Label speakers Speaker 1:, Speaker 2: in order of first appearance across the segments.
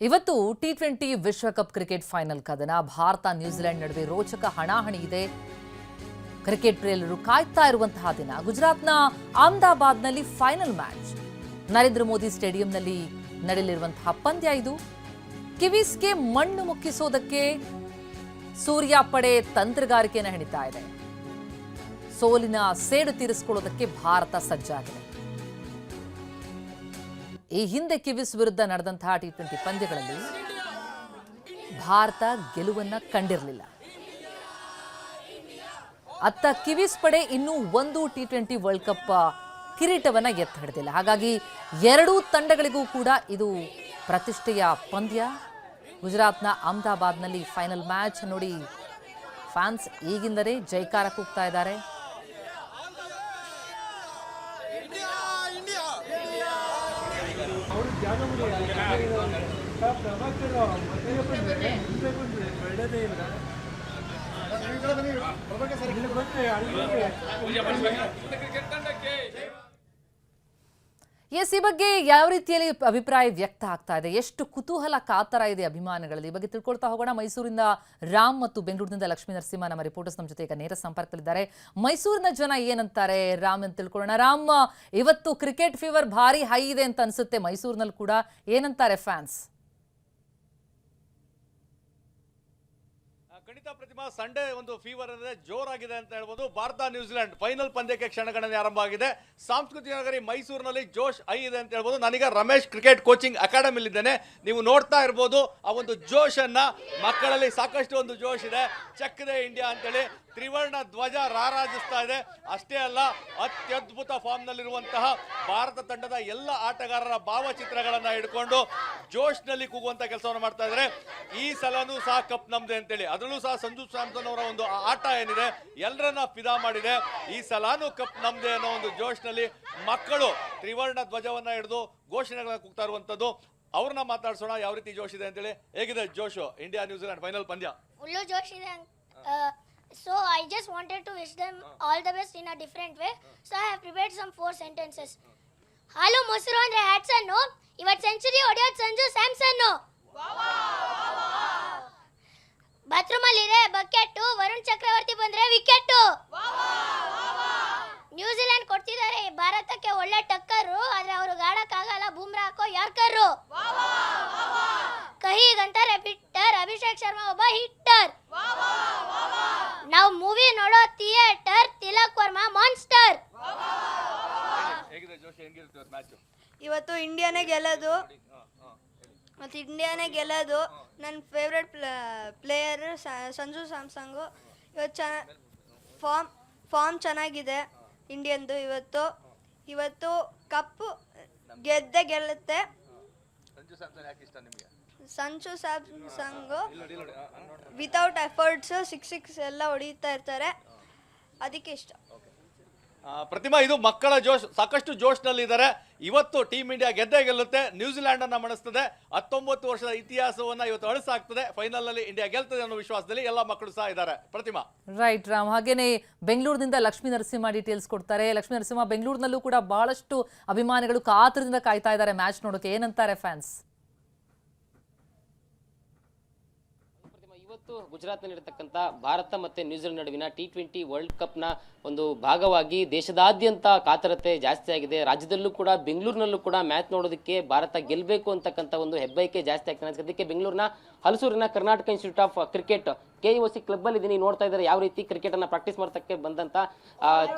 Speaker 1: ಇವತ್ತು ಟಿ20 ವಿಶ್ವಕಪ್ cricket final ಕದನ ಭಾರತ ನ್ಯೂಜಿಲೆಂಡ್ ನಡುವೆ ರೋಚಕ ಹಣಾಹಣಿ ಇದೆ. ಕ್ರಿಕೆಟ್ ಪ್ರಿಯರು ಕಾಯ್ತಾ ಇರುವಂತಹ ದಿನ. ಗುಜರಾತ್ನ ಅಹಮದಾಬಾದ್ನಲ್ಲಿ ಫೈನಲ್ ಮ್ಯಾಚ್. ನರೇಂದ್ರ ಮೋದಿ ಸ್ಟೇಡಿಯಂನಲ್ಲಿ ನಡೆಯಲಿರುವಂತಹ ಪಂದ್ಯ ಇದು. ಕಿವೀಸ್ಗೆ ಮಣ್ಣು ಮುಕ್ಕಿಸೋದಕ್ಕೆ ಸೂರ್ಯ ಪಡೆ ತಂತ್ರಗಾರಿಕೆಯನ್ನು ಹೆಣಿತಾ ಇದೆ. ಸೋಲಿನ ಸೇಡು ತೀರಿಸಿಕೊಳ್ಳೋದಕ್ಕೆ ಭಾರತ ಸಜ್ಜಾಗಿದೆ. ಈ ಹಿಂದೆ ಕಿವೀಸ್ ವಿರುದ್ಧ ನಡೆದಂತಹ ಟಿ20 ಪಂದ್ಯಗಳಲ್ಲಿ ಭಾರತ ಗೆಲುವನ್ನ ಕಂಡಿರಲಿಲ್ಲ. ಅತ್ತ ಕಿವೀಸ್ ಪಡೆ ಇನ್ನೂ ಒಂದು ಟಿ20 ವರ್ಲ್ಡ್ ಕಪ್ ಕಿರೀಟವನ್ನ ಎತ್ತಿ ಹಿಡಿದಿಲ್ಲ. ಹಾಗಾಗಿ ಎರಡೂ ತಂಡಗಳಿಗೂ ಕೂಡ ಇದು ಪ್ರತಿಷ್ಠೆಯ ಪಂದ್ಯ. ಗುಜರಾತ್ನ ಅಹಮದಾಬಾದ್ನಲ್ಲಿ ಫೈನಲ್ ಮ್ಯಾಚ್ ನೋಡಿ ಫ್ಯಾನ್ಸ್ ಈಗಿಂದಲೇ ಜೈಕಾರ ಕೂಗ್ತಾ ಇದ್ದಾರೆ. ಎಸ್, ಈ ಬಗ್ಗೆ ಯಾವ ರೀತಿಯಲ್ಲಿ ಅಭಿಪ್ರಾಯ ವ್ಯಕ್ತ ಆಗ್ತಾ ಇದೆ, ಎಷ್ಟು ಕುತೂಹಲ ಕಾತರ ಇದೆ ಅಭಿಮಾನಿಗಳಲ್ಲಿ, ಈ ಬಗ್ಗೆ ತಿಳ್ಕೊಳ್ತಾ ಹೋಗೋಣ. ಮೈಸೂರಿನ ರಾಮ್ ಮತ್ತು ಬೆಂಗಳೂರಿನಿಂದ ಲಕ್ಷ್ಮೀ ನರಸಿಂಹ ನಮ್ಮ ರಿಪೋರ್ಟರ್ಸ್ ನಮ್ಮ ಜೊತೆ ಈಗ ನೇರ ಸಂಪರ್ಕದಲ್ಲಿದ್ದಾರೆ. ಮೈಸೂರಿನ ಜನ ಏನಂತಾರೆ ರಾಮ್ ಅಂತ ತಿಳ್ಕೊಳ್ಳೋಣ. ರಾಮ್, ಇವತ್ತು ಕ್ರಿಕೆಟ್ ಫೀವರ್ ಭಾರಿ ಹೈ ಇದೆ ಅಂತ ಅನ್ಸುತ್ತೆ ಮೈಸೂರಿನಲ್ಲಿ ಕೂಡ, ಏನಂತಾರೆ ಫ್ಯಾನ್ಸ್?
Speaker 2: ಖಂಡಿತ ಪ್ರತಿಮಾ, ಸಂಡೇ ಒಂದು ಫೀವರ್ ಅಂದ್ರೆ ಜೋರಾಗಿದೆ ಅಂತ ಹೇಳ್ಬೋದು. ಭಾರತ ನ್ಯೂಜಿಲೆಂಡ್ ಫೈನಲ್ ಪಂದ್ಯಕ್ಕೆ ಕ್ಷಣಗಣನೆ ಆರಂಭ ಆಗಿದೆ. ಸಾಂಸ್ಕೃತಿಕ ನಗರಿ ಮೈಸೂರಿನಲ್ಲಿ ಜೋಶ್ ಹೈ ಇದೆ ಅಂತ ಹೇಳ್ಬೋದು. ನಾನೀಗ ರಮೇಶ್ ಕ್ರಿಕೆಟ್ ಕೋಚಿಂಗ್ ಅಕಾಡೆಮಿಲಿ ಇದ್ದೇನೆ. ನೀವು ನೋಡ್ತಾ ಇರ್ಬೋದು ಆ ಒಂದು ಜೋಶ್ ಅನ್ನ, ಮಕ್ಕಳಲ್ಲಿ ಸಾಕಷ್ಟು ಒಂದು ಜೋಶ್ ಇದೆ. ಚಕ್ ದೇ ಇಂಡಿಯಾ ಅಂತೇಳಿ ತ್ರಿವರ್ಣ ಧ್ವಜ ರಾರಾಜಿಸ್ತಾ ಇದೆ. ಅಷ್ಟೇ ಅಲ್ಲ, ಅತ್ಯದ್ಭುತ ಫಾರ್ಮ್ ನಲ್ಲಿರುವಂತಹ ಭಾರತ ತಂಡದ ಎಲ್ಲ ಆಟಗಾರರ ಭಾವಚಿತ್ರಗಳನ್ನ ಹಿಡ್ಕೊಂಡು ಜೋಶ್ ನಲ್ಲಿ ಕೂಗುವಂತ ಕೆಲಸವನ್ನು ಮಾಡ್ತಾ ಇದ್ದಾರೆ. ಈ ಸಲನೂ ಸಹ ಕಪ್ ನಮ್ದೆ ಅಂತೇಳಿ, ಅದರಲ್ಲೂ ಸಹ ಸಂಜು ಸ್ಯಾಮ್ಸನ್ ಅವರ ಒಂದು ಆಟ ಏನಿದೆ ಎಲ್ಲರನ್ನ ಫಿದಾ ಮಾಡಿದೆ. ಈ ಸಲನೂ ಕಪ್ ನಮ್ದೆ ಅನ್ನೋ ಒಂದು ಜೋಶ್ ನಲ್ಲಿ ಮಕ್ಕಳು ತ್ರಿವರ್ಣ ಧ್ವಜವನ್ನ ಹಿಡಿದು ಘೋಷಣೆಗಳನ್ನ ಕೂಗ್ತಾ ಇರುವಂತದ್ದು. ಅವ್ರನ್ನ ಮಾತಾಡ್ಸೋಣ, ಯಾವ ರೀತಿ ಜೋಶ್ ಇದೆ ಅಂತೇಳಿ. ಹೇಗಿದೆ ಜೋಶ್ ಇಂಡಿಯಾ ನ್ಯೂಜಿಲೆಂಡ್ ಫೈನಲ್ ಪಂದ್ಯ?
Speaker 3: Fully ಜೋಶ್ ಇದೆ. So I just wanted to wish them all the best in a different way. So I have prepared some 4 sentences. Hello ಮೊಸರು ಅಂದ್ರೆ ಹ್ಯಾಟ್ಸನ್, ಇವತ್ತು ಸೆಂಚುರಿ ಹೊಡೆಯೋದು ಸಂಜು ಸ್ಯಾಮ್ಸನ್. ಬಾತ್ರೂಮ್ ಅಲ್ಲಿ ಇದೆ ಬಕೆಟ್, ವರುಣ್ ಚಕ್ರವರ್ತಿ ಬಂದ್ರೆ ವಿಕೆಟ್. ನ್ಯೂಜಿಲೆಂಡ್ ಕೊಡ್ತಿದ್ದಾರೆ ಭಾರತಕ್ಕೆ ಒಳ್ಳೆ ಟಕ್ಕರು, ಆದ್ರೆ ಅವರು ಗಾಡಕ್ಕಾಗಲ್ಲ, ಬೂಮ್ರಾ ಹಾಕೋ ಯಾರ್ಕರು. ಕಹಿಗಂತಾರೆ ಬಿಟ್ಟರ್, ಅಭಿಷೇಕ್ ಶರ್ಮಾ ಒಬ್ಬ ಹಿಟ್ಟರ್. ನಾವು ಮೂವಿ ನೋಡೋ ಥಿಯೇಟರ್, ತಿಲಕ್ ವರ್ಮಾ ಮಾನ್ಸ್ಟರ್.
Speaker 4: ಇವತ್ತು ಇಂಡಿಯಾನೇ ಗೆಲ್ಲೋದು, ಮತ್ತು ಇಂಡಿಯಾನೇ ಗೆಲ್ಲೋದು. ನನ್ನ ಫೇವ್ರೆಟ್ ಪ್ಲೇಯರ್ ಸಂಜು ಸ್ಯಾಮ್ಸಂಗು. ಇವತ್ತು ಫಾರ್ಮ್ ಚೆನ್ನಾಗಿದೆ ಇಂಡಿಯನ್ದು. ಇವತ್ತು ಕಪ್ಪು ಗೆದ್ದೇ ಗೆಲ್ಲುತ್ತೆ. Sanju Samson without efforts six ಎಲ್ಲ ಹೊಡಿತಾ ಇರ್ತಾರೆ, ಅದಕ್ಕೆ ಇಷ್ಟ.
Speaker 2: ಪ್ರತಿಮಾ, ಇದು ಮಕ್ಕಳ ಜೋಶ್, ಸಾಕಷ್ಟು ಜೋಶ್ ನಲ್ಲಿ ಇದ್ದಾರೆ. ಇವತ್ತು ಟೀಮ್ ಇಂಡಿಯಾ ಗೆದ್ದೇ ಗೆಲ್ಲುತ್ತೆ, ನ್ಯೂಜಿಲೆಂಡ್ ಅನ್ನ ಮಣಿಸ್ತದೆ. 19 ವರ್ಷದ ಇತಿಹಾಸವನ್ನ ಇವತ್ತು ಅಳಿಸಾಗ್ತದೆ. ಫೈನಲ್ ನಲ್ಲಿ ಇಂಡಿಯಾ ಗೆಲ್ತದೆ ಅನ್ನೋ ವಿಶ್ವಾಸದಲ್ಲಿ ಎಲ್ಲ ಮಕ್ಕಳು ಸಹ ಇದ್ದಾರೆ. ಪ್ರತಿಮಾ.
Speaker 1: ರೈಟ್ ರಾಮ್. ಹಾಗೇನೆ ಬೆಂಗಳೂರಿನಿಂದ ಲಕ್ಷ್ಮೀ ನರಸಿಂಹ ಡೀಟೇಲ್ಸ್ ಕೊಡ್ತಾರೆ. ಲಕ್ಷ್ಮೀ ನರಸಿಂಹ, ಬೆಂಗಳೂರಿನಲ್ಲೂ ಕೂಡ ಬಹಳಷ್ಟು ಅಭಿಮಾನಿಗಳು ಕಾತರದಿಂದ ಕಾಯ್ತಾ ಇದ್ದಾರೆ ಮ್ಯಾಚ್ ನೋಡೋಕೆ, ಏನಂತಾರೆ ಫ್ಯಾನ್ಸ್?
Speaker 5: ಇವತ್ತು ಗುಜರಾತ್ನಲ್ಲಿರತಕ್ಕಂಥ ಭಾರತ ಮತ್ತು ನ್ಯೂಜಿಲೆಂಡ್ ನಡುವಿನ ಟಿ20 ವರ್ಲ್ಡ್ ಕಪ್ನ ಒಂದು ಭಾಗವಾಗಿ ದೇಶದಾದ್ಯಂತ ಕಾತರತೆ ಜಾಸ್ತಿ ಆಗಿದೆ. ರಾಜ್ಯದಲ್ಲೂ ಕೂಡ ಬೆಂಗಳೂರಿನಲ್ಲೂ ಕೂಡ ಮ್ಯಾಚ್ ನೋಡೋದಕ್ಕೆ ಭಾರತ ಗೆಲ್ಲಬೇಕು ಅಂತಕ್ಕಂಥ ಒಂದು ಹೆಬ್ಬಯಕೆ ಜಾಸ್ತಿ ಆಗ್ತಾನೆ. ಅದಕ್ಕೆ ಬೆಂಗಳೂರಿನ ಹಲಸೂರಿನ Karnataka institute of cricket KOC ಕ್ಲಬ್ಬಲ್ಲಿ ಇದೀನಿ. ನೋಡ್ತಾ ಇದ್ದಾರೆ ಯಾವ ರೀತಿ ಕ್ರಿಕೆಟನ್ನು ಪ್ರಾಕ್ಟೀಸ್ ಮಾಡ್ತಕ್ಕೆ ಬಂದಂಥ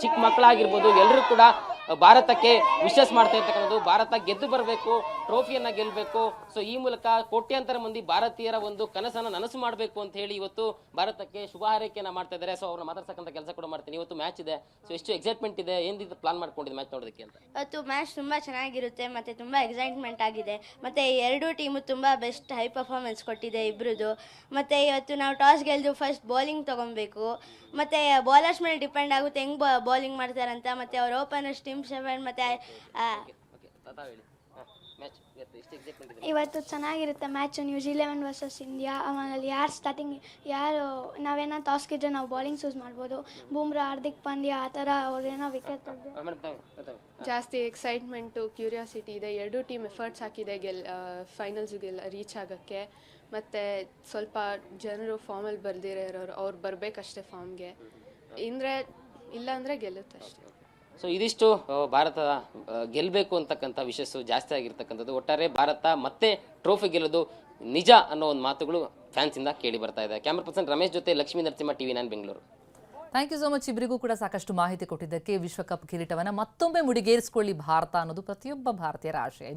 Speaker 5: ಚಿಕ್ಕ ಮಕ್ಕಳಾಗಿರ್ಬೋದು ಎಲ್ಲರೂ ಕೂಡ ಭಾರತಕ್ಕೆ ವಿಶಸ್ ಮಾಡ್ತಾ ಇರ್ತಕ್ಕಂಥದ್ದು. ಭಾರತ ಗೆದ್ದು ಬರಬೇಕು, ಟ್ರೋಫಿಯನ್ನು ಗೆಲ್ಲಬೇಕು. ಸೊ ಈ ಮೂಲಕ ಕೋಟ್ಯಾಂತರ ಮಂದಿ ಭಾರತೀಯರ ಒಂದು ಕನಸನ್ನು ನನಸು ಮಾಡಬೇಕು ಅಂತ ಹೇಳಿ ಇವತ್ತು ಭಾರತಕ್ಕೆ ಶುಭ ಹಾರೈಕೆಯನ್ನು ಮಾಡ್ತಾ ಇದ್ದಾರೆ. ಸೊ ಅವ್ರನ್ನ ಮಾತಾಡ್ತಕ್ಕಂಥ ಕೆಲಸ ಕೂಡ ಮಾಡ್ತೀನಿ. ಇವತ್ತು ಮ್ಯಾಚ್ ಇದೆ, ಸೊ ಎಷ್ಟು ಎಕ್ಸೈಟ್ಮೆಂಟ್ ಇದೆ, ಏನಿದೆ ಪ್ಲಾನ್ ಮಾಡ್ಕೊಂಡಿದೆ ಮ್ಯಾಚ್ ನೋಡೋದಕ್ಕೆ ಅಂತ?
Speaker 4: ಇವತ್ತು ಮ್ಯಾಚ್ ತುಂಬ ಚೆನ್ನಾಗಿರುತ್ತೆ, ಮತ್ತು ತುಂಬ ಎಕ್ಸೈಟ್ಮೆಂಟ್ ಆಗಿದೆ. ಮತ್ತು ಎರಡೂ ಟೀಮು ತುಂಬ ಬೆಸ್ಟ್ ಹೈ ಪರ್ಫಾರ್ಮೆನ್ಸ್ ಕೊಟ್ಟಿದೆ ಇಬ್ಬರದು. ಮತ್ತು ಇವತ್ತು ನಾವು ಟಾಸ್ ಗೆಲ್ದು ಫಸ್ಟ್ ಬೌಲಿಂಗ್ ತೊಗೊಬೇಕು, ಮತ್ತು ಬೌಲರ್ಸ್ ಮೇಲೆ ಡಿಪೆಂಡ್ ಆಗುತ್ತೆ ಹೆಂಗೆ ಬೌಲಿಂಗ್ ಮಾಡ್ತಾರಂತ. ಮತ್ತು ಅವ್ರ ಓಪನರ್ಸ್ ಟೀಮ್ 7 ಮತ್ತು
Speaker 5: ಮ್ಯಾಚ್ ಎಷ್ಟು ಎಕ್ಸೈಟ್ಮೆಂಟ್ ಇದೆ?
Speaker 6: ಇವತ್ತು ಚೆನ್ನಾಗಿರುತ್ತೆ ಮ್ಯಾಚು ನ್ಯೂಜಿಲೆಂಡ್ ವರ್ಸಸ್ ಇಂಡಿಯಾ. ಆಮೇಲೆ ಯಾರು ಸ್ಟಾರ್ಟಿಂಗ್ ಯಾರು ನಾವೇನೋ ಟಾಸ್ ಗೆದ್ರೆ ನಾವು ಬೌಲಿಂಗ್ ಚೂಸ್ ಮಾಡ್ಬೋದು. ಬೂಮ್ರಾ, ಹಾರ್ದಿಕ್ ಪಾಂಡ್ಯ ಆ ಥರ ಅವ್ರೇನೋ ವಿಕೆಟ್ ತೆಗೆದು
Speaker 7: ಜಾಸ್ತಿ ಎಕ್ಸೈಟ್ಮೆಂಟು, ಕ್ಯೂರಿಯಾಸಿಟಿ ಇದೆ. ಎರಡೂ ಟೀಮ್ ಎಫರ್ಟ್ಸ್ ಹಾಕಿದೆ ಫೈನಲ್ಸ್ಗೆಲ್ಲ ರೀಚ್ ಆಗೋಕ್ಕೆ. ಮತ್ತು ಸ್ವಲ್ಪ ಜನರು ಫಾರ್ಮಲ್ಲಿ ಬರ್ದಿರೋ ಇರೋರು ಅವ್ರು ಬರಬೇಕಷ್ಟೇ ಫಾರ್ಮ್ಗೆ. ಇಲ್ಲಾಂದರೆ ಗೆಲ್ಲುತ್ತೆ ಅಷ್ಟೇ.
Speaker 5: ಸೊ ಇದಿಷ್ಟು ಭಾರತ ಗೆಲ್ಲಬೇಕು ಅಂತಕ್ಕಂಥ ವಿಷಸ್ಸು ಜಾಸ್ತಿ ಆಗಿರ್ತಕ್ಕಂಥದ್ದು. ಒಟ್ಟಾರೆ ಭಾರತ ಮತ್ತೆ ಟ್ರೋಫಿ ಗೆಲ್ಲೋದು ನಿಜ ಅನ್ನೋ ಒಂದು ಮಾತುಗಳು ಫ್ಯಾನ್ಸಿಂದ ಕೇಳಿ ಬರ್ತಾ ಇದೆ. ಕ್ಯಾಮರಾ ಪರ್ಸನ್ ರಮೇಶ್ ಜೊತೆ Lakshmi Narasimha, TV9 Bengaluru.
Speaker 1: Thank you so much. ಇಬ್ಬರಿಗೂ ಕೂಡ ಸಾಕಷ್ಟು ಮಾಹಿತಿ ಕೊಟ್ಟಿದ್ದಕ್ಕೆ. ವಿಶ್ವಕಪ್ ಕಿರೀಟವನ್ನು ಮತ್ತೊಮ್ಮೆ ಮುಡಿಗೇರಿಸಿಕೊಳ್ಳಿ ಭಾರತ ಅನ್ನೋದು ಪ್ರತಿಯೊಬ್ಬ ಭಾರತೀಯರ ಆಶಯ.